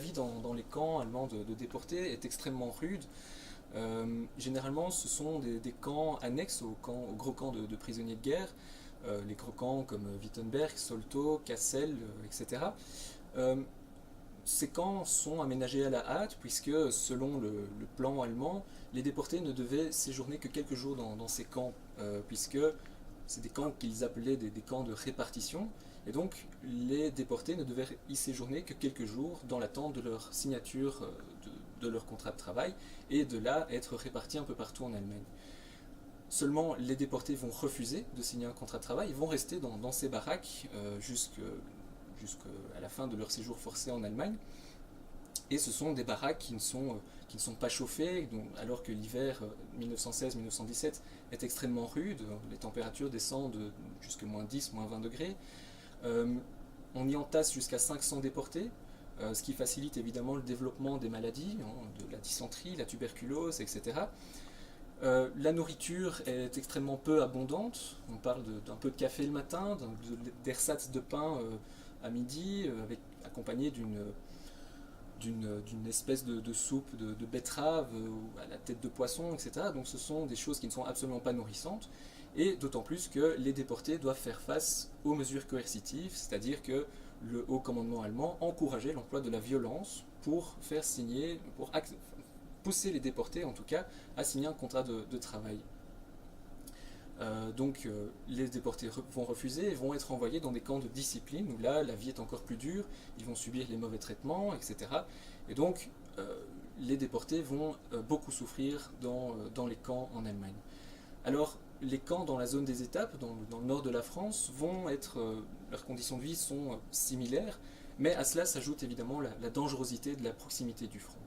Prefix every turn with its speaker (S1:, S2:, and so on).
S1: vie dans les camps allemands de déportés est extrêmement rude. Généralement, ce sont des camps annexes au gros camp de prisonniers de guerre, les gros camps comme Wittenberg, Soltau, Cassel, etc. Euh, Ces camps sont aménagés à la hâte puisque, selon le plan allemand, les déportés ne devaient séjourner que quelques jours dans ces camps, puisque c'est des camps qu'ils appelaient des camps de répartition, et donc les déportés ne devaient y séjourner que quelques jours dans l'attente de leur signature de leur contrat de travail, et de là être répartis un peu partout en Allemagne. Seulement, les déportés vont refuser de signer un contrat de travail, ils vont rester dans ces baraques jusqu'à la fin de leur séjour forcé en Allemagne. Et ce sont des baraques qui ne sont pas chauffées, donc, alors que l'hiver 1916-1917 est extrêmement rude, les températures descendent jusqu'à moins 10, moins 20 degrés. Euh, on y entasse jusqu'à 500 déportés, ce qui facilite évidemment le développement des maladies, hein, de la dysenterie, la tuberculose, etc. La nourriture est extrêmement peu abondante. On parle d'un peu de café le matin, d'ersatz de pain à midi, accompagné d'une espèce de soupe de betterave à la tête de poisson, etc. Donc ce sont des choses qui ne sont absolument pas nourrissantes, et d'autant plus que les déportés doivent faire face aux mesures coercitives, c'est-à-dire que le haut commandement allemand encourageait l'emploi de la violence pour faire signer, pousser les déportés en tout cas à signer un contrat de travail. Les déportés vont refuser et vont être envoyés dans des camps de discipline où là la vie est encore plus dure, ils vont subir les mauvais traitements, etc. Et donc les déportés vont beaucoup souffrir dans les camps en Allemagne. Alors les camps dans la zone des étapes, dans le nord de la France, leurs conditions de vie sont similaires, mais à cela s'ajoute évidemment la dangerosité de la proximité du front.